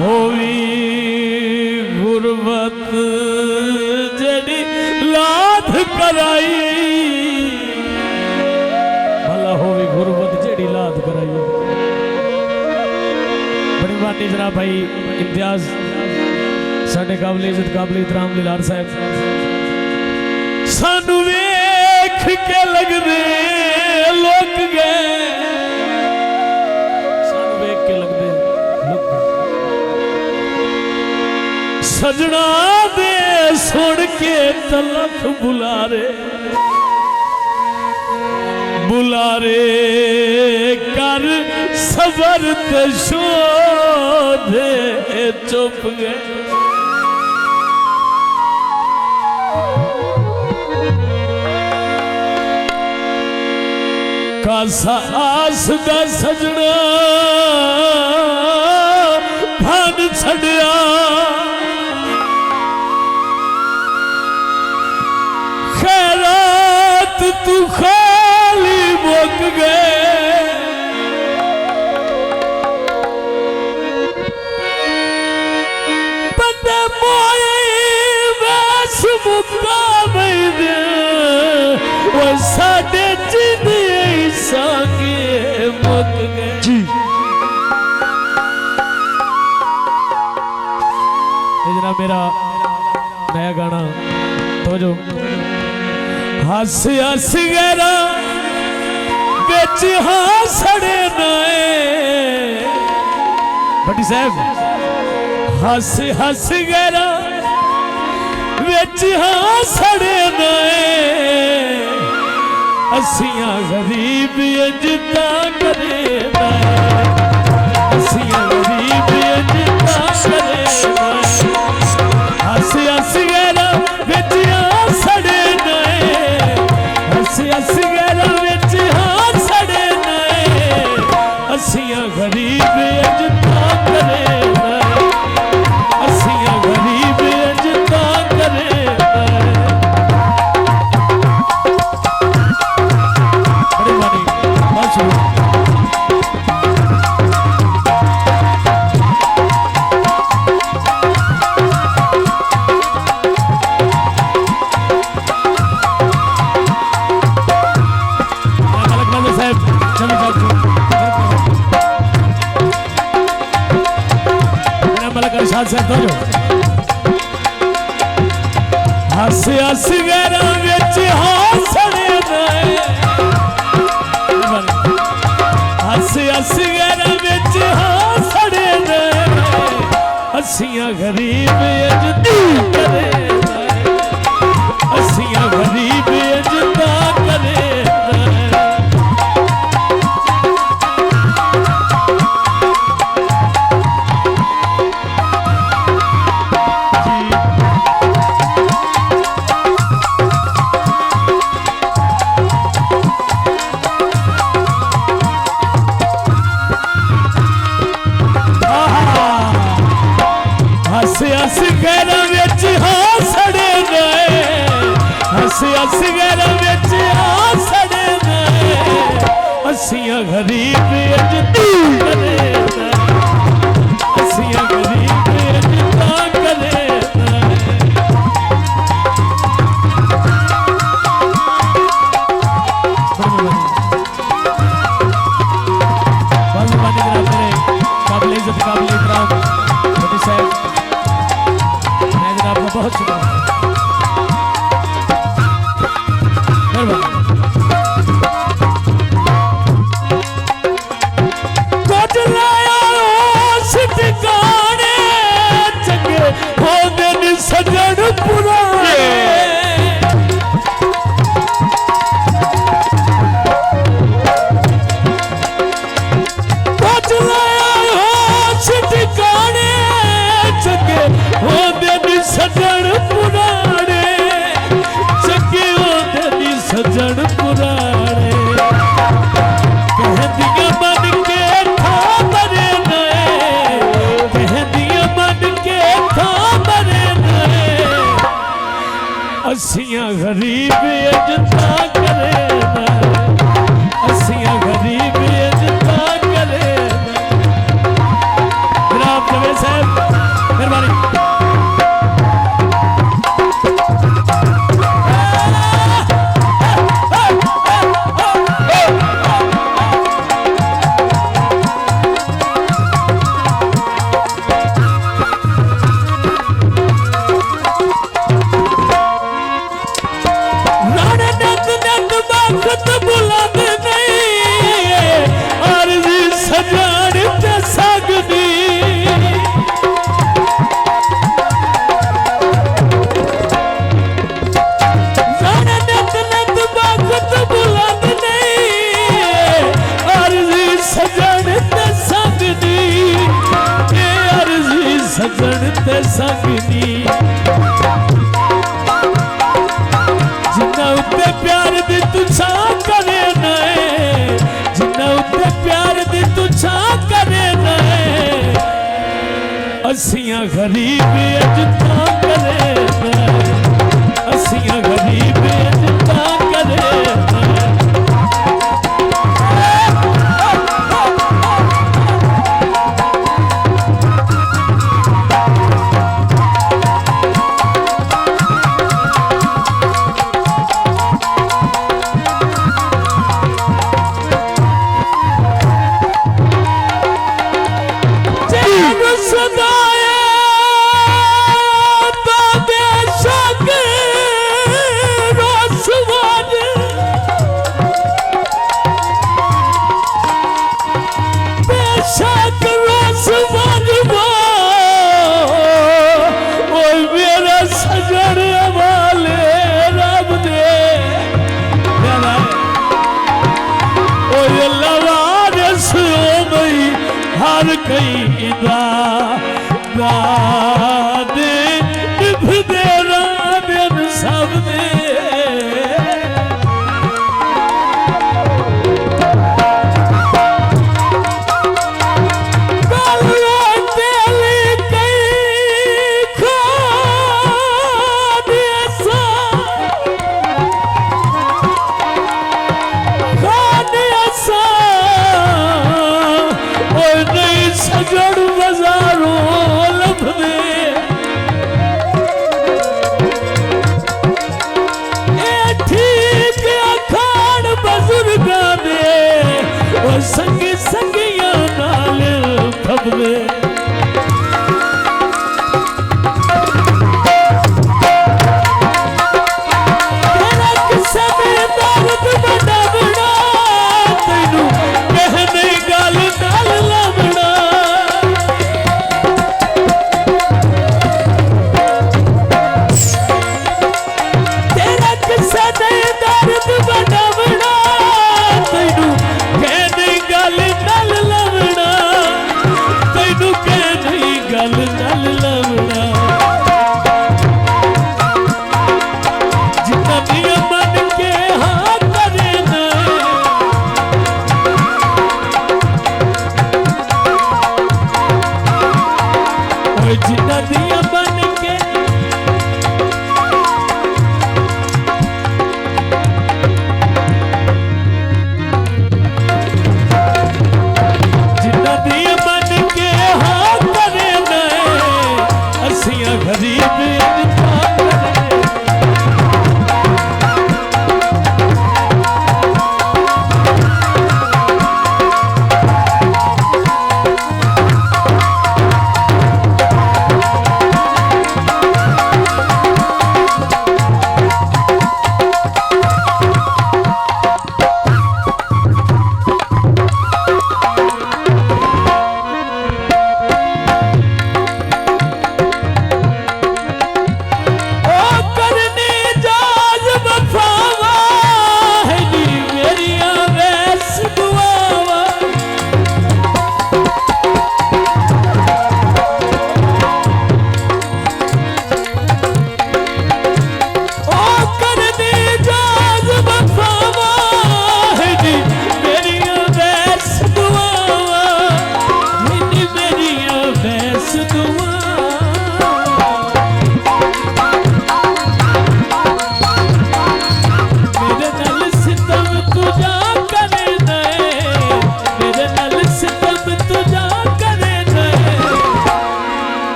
होवी गुरबत जड़ी लाध कराई भला होवी गुरबत जड़ी लाध कराई। बड़ी बानी जरा भाई इम्तियाज साडे काबले इज्जत काबले इतराम लिलार साहब सानू वेख के लगदे लोग गए सजना दे सुन के तलख बुलारे बुलारे कर सबर ते शोधे चुप गए। कासा आस दा सजना भान छड़िया खैरात तू खाली मुक गए। बंदे मोए वैस मुक्का दे वो साडे जिंदे सांगे मुक गए। जी ये मेरा नया गाना तो जो हस हस गैरा बिच हासड़े नाए भट्टी साहब हस हस गैरा बिच हासड़े नाए असियां गरीब अजता करे नाए असियां गरीब अजता करे नाए हस हस गैरा बिच हासड़े हस गैरा बिच हासड़े नाए असियां गरीब अजता करे नाए असियां गरीब अजता करे नाए। बड़ी बानी बहुत शुरू हस हस गैरा बिच हासड़े नाए हस हस गैरा बिच हासड़े नाए असियां गरीब अजता करे नाए असियां गरीब अजता करे हस हस गैरा बिच हासड़े नाए हस हस गैरा बिच हासड़े नाए असियां गरीब अजता करे नाए असियां गरीब अजता करे नाए। काबिल इज्जत काबिल इतराम भट्टी साहब बहुत शुक्रिया। चंगे हो दिन सजन पुराने सजन पुराने चंगे होंदे सजन पुराने कहदियां मन के था मरे नए कहदियां मन के था मरे नए असियां गरीब अजता करे नाए असियां गरीब अजता करे नाए। असियां गरीब अजता करे असियां गरीब अजता करे कई दे निभदे राम सब दे सजड़ बाजारों लभदे ठीक अखाड़ बजुर्गां दे ओ संगी संगियां नाल फबदे तेरा किसे में दर्द बड़ा बड़ा तैनू कहने गल नाल लभना जिन्ना दिया बन के जिन्ना दिया बन के हाँ करे नए असियां गरीब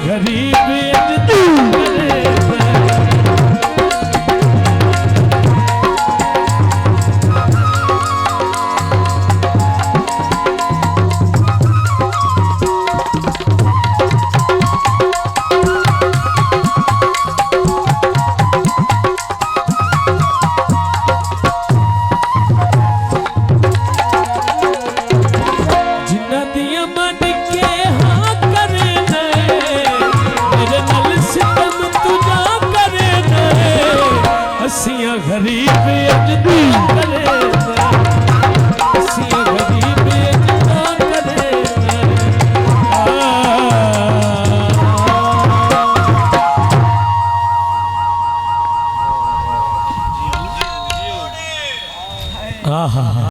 गरीब